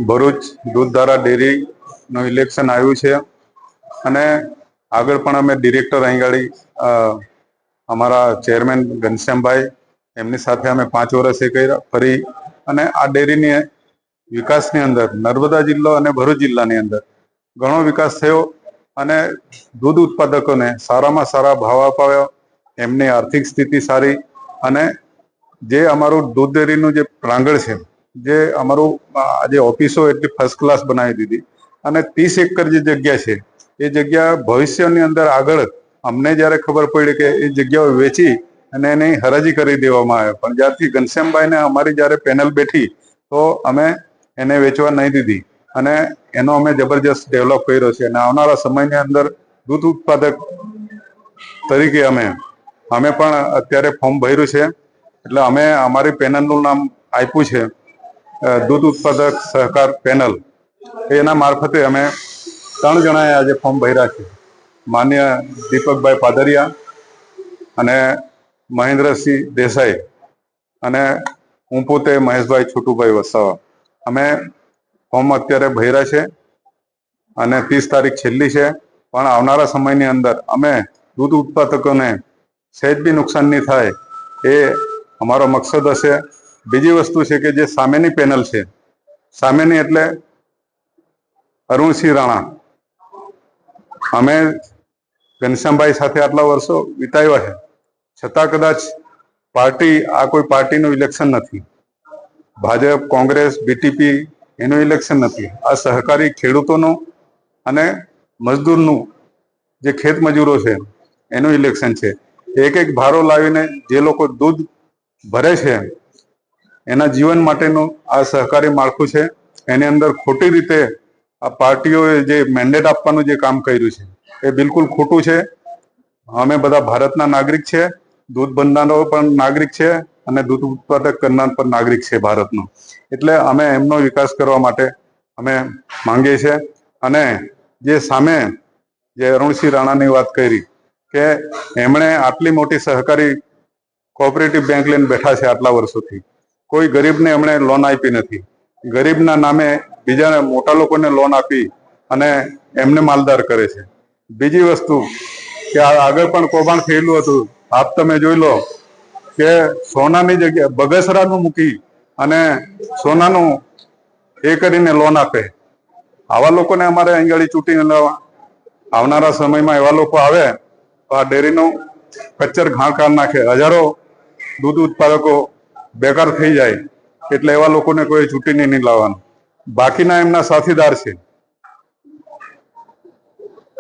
Bharuch Dudhdhara ડેરીનું election આવ્યું છે અને આગળ પણ અમે ડિરેક્ટર અહીં ગાડી અમારા ચેરમેન ઘનશ્યામભાઈ એમની સાથે અમે 5 વર્ષ એ કર્યા ફરી અને આ ડેરીની વિકાસની અંદર નર્મદા જિલ્લો અને ભરૂચ જિલ્લાની અંદર ઘણો વિકાસ થયો અને દૂધ ઉત્પાદકોને સારામાં સારા ભાવ અપાવ્યો, એમની આર્થિક સ્થિતિ સારી અને જે અમારું દૂધ ડેરીનું જે પ્રાંગણ છે, જે અમારું આજે ઓફિસો એટલી ફર્સ્ટ ક્લાસ બનાવી દીધી અને 30 એકર જે જગ્યા છે એ જગ્યા ભવિષ્યની અંદર આગળ અમને જ્યારે ખબર પડી કે એ જગ્યાઓ વેચી અને એની હરાજી કરી દેવામાં આવે, પણ જ્યારથી ઘનશ્યામભાઈને અમારી જ્યારે પેનલ બેઠી તો અમે એને વેચવા નહીં દીધી અને એનો અમે જબરજસ્ત ડેવલપ કર્યો છે અને આવનારા સમયની અંદર દૂધ ઉત્પાદક તરીકે અમે પણ અત્યારે ફોર્મ ભર્યું છે એટલે અમે અમારી પેનલનું નામ આપ્યું છે દૂધ ઉત્પાદક સહકાર પેનલ. એના મારફતે અમે 3 જણાએ આજે ફોર્મ ભર્યા છે, માન્ય દીપકભાઈ પાદરિયા અને મહેન્દ્રસિંહ દેસાઈ અને હું પોતે મહેશભાઈ છોટુભાઈ વસાવા. અમે ફોર્મ અત્યારે ભર્યા છે અને 30 તારીખ છેલ્લી છે, પણ આવનારા સમયની અંદર અમે દૂધ ઉત્પાદકોને સહેજ બી નુકસાન નહીં થાય એ અમારો મકસદ હશે. બીજી વસ્તુ છે કે જે સામેની પેનલ છે, સામેની એટલે અરુણસિંહ રાણા, અમે ઘનશ્યામભાઈ સાથે આટલા વર્ષો વિતાવ્યા છે, છતાં કદાચ પાર્ટી આ કોઈ પાર્ટીનું ઇલેક્શન નથી, ભાજપ કોંગ્રેસ બીટીપી એનું ઇલેક્શન નથી, આ સહકારી ખેડૂતોનું અને મજદૂરનું જે ખેત મજૂરો છે એનું ઇલેક્શન છે. એક એક ભારો લાવીને જે લોકો દૂધ ભરે છે એના જીવન માટેનું આ સહકારી માળખું છે. એની અંદર ખોટી રીતે આ પાર્ટીઓએ જે મેન્ડેટ આપવાનું જે કામ કર્યું છે એ બિલકુલ ખોટું છે. અમે બધા ભારતના નાગરિક છે, દૂધ ભરનારો પણ નાગરિક છે અને દૂધ ઉત્પાદક કરનાર પણ નાગરિક છે ભારતનો, એટલે અમે એમનો વિકાસ કરવા માટે અમે માંગીએ છીએ. અને જે સામે જે અરુણસિંહ રાણાની વાત કરી કે એમણે આટલી મોટી સહકારી કોઓપરેટિવ બેંક લઈને બેઠા છે, આટલા વર્ષોથી કોઈ ગરીબને એમણે લોન આપી નથી, ગરીબના નામે બીજા મોટા લોકોને લોન આપી અને એમને માલદાર કરે છે. બીજી વસ્તુ કે આગળ પણ કૌભાંડ થયેલું હતું, આપ તમે જોઈ લો કે સોનાની જગ્યાએ બગસરાનું મૂકી અને સોનાનું એ કરીને લોન આપે. આવા લોકોને અમારે અહીં ગાડી ચૂંટીને લાવવા. આવનારા સમયમાં એવા લોકો આવે તો આ ડેરીનું કચ્ચર ઘાણ કાઢ નાખે, હજારો દૂધ ઉત્પાદકો બેકાર થઈ જાય, એટલે એવા લોકોને કોઈ ચૂંટીને નહીં લાવવાનું. બાકીના એમના સાથીદાર છે,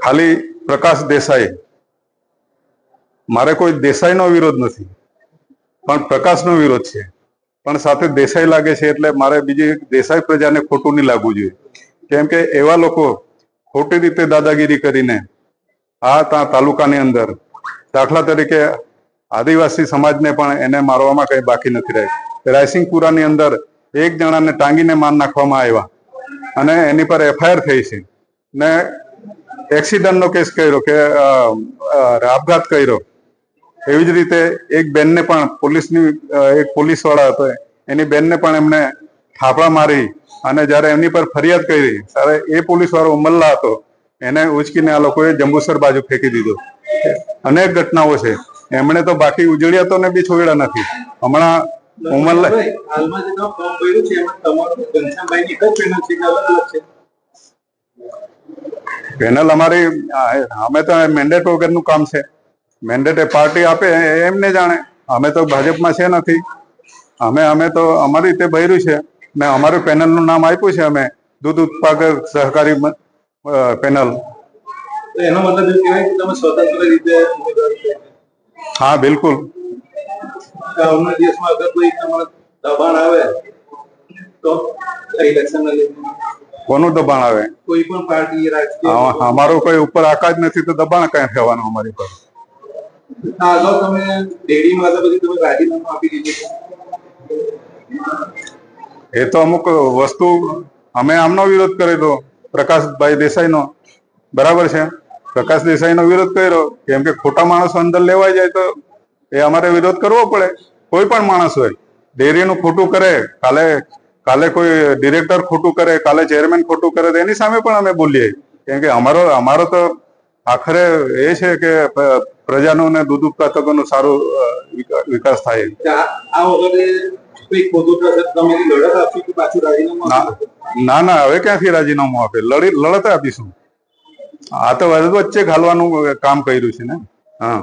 ખાલી પ્રકાશ દેસાઈ, મારે કોઈ દેસાઈનો વિરોધ નથી પણ પ્રકાશનો વિરોધ છે, પણ સાથે દેસાઈ લાગે છે એટલે મારે બીજી દેસાઈ પ્રજાને ખોટું નહીં લાગવું જોઈએ. કેમ કે એવા લોકો ખોટી રીતે દાદાગીરી કરીને આ તાલુકાની અંદર દાખલા તરીકે આદિવાસી સમાજને પણ એને મારવામાં કઈ બાકી નથી રહી. રાયસિંગપુરાની અંદર 1 જણાને ટાંગીને માર નાખવામાં આવ્યા અને એની પર FIR થઈ છે ને એક્સિડન્ટનો કેસ કર્યો કે આપઘાત કર્યો. એવી જ રીતે એક બેનને પણ એક પોલીસ વાળા હતો, એની બેનને પણ એમને થાપડા મારી અને જયારે એમની પર ફરિયાદ કરી ત્યારે એ પોલીસ વાળો ઉમલ્લા હતો, એને ઉચકીને આ લોકોએ જંબુસર બાજુ ફેંકી દીધો. અનેક ઘટનાઓ છે, એમણે તો બાકી ઉજળિયાતોને બી છોડ્યા નથી. હમણાં પેનલ અમારી અમે તો મેન્ડેટ વગરનું કામ છે, મેન્ડેટ એ પાર્ટી આપે એમને જાણે, અમે તો ભાજપમાં છે નથી, અમે તો અમારી રીતે ભર્યું છે ને અમારું પેનલનું નામ આપ્યું છે અમે દૂધ ઉત્પાદક સહકારી પેનલ. એનો મતલબ એ કહેવાય કે તમે સ્વતંત્ર રીતે હા બિલકુલ. ગામના દેશમાં અગર કોઈ તમારે દબાણ આવે તો ઇલેક્શન કોનું દબાણ આવે? કોઈ પણ પાર્ટી રાજકીય અમારો કોઈ ઉપર આકાશ નથી તો દબાણ કઈ થવાનું અમારી પર. આગળ તમે ડેરીમાં પછી તમે રાજીનામું આપી દીધું. એ તો અમુક વસ્તુ અમે આમનો વિરોધ કરેલો, પ્રકાશભાઈ દેસાઈનો, બરાબર છે. પ્રકાશ દેસાઈનો વિરોધ કર્યો કેમ કે ખોટા માણસો અંદર લેવાઈ જાય તો એ અમારે વિરોધ કરવો પડે. કોઈ પણ માણસ હોય ડેરીનું ખોટું કરે, કાલે કાલે કોઈ ડિરેક્ટર ખોટું કરે, કાલે ચેરમેન ખોટું કરે તો એની સામે પણ અમે બોલીએ. કેમ કે અમારો તો આખરે એ છે કે પ્રજાનું ને દૂધ ઉત્પાદકોનું સારું વિકાસ થાય. આ વખતે કોઈ ખોટું થશે તમે લડત આપશો કે પાછું રાજીનામું આપશો? ના હવે ક્યાંથી રાજીનામું આપે, લડત આપીશું. આ તો વચ્ચે ઘાલવાનું કામ કર્યું છે ને. હા.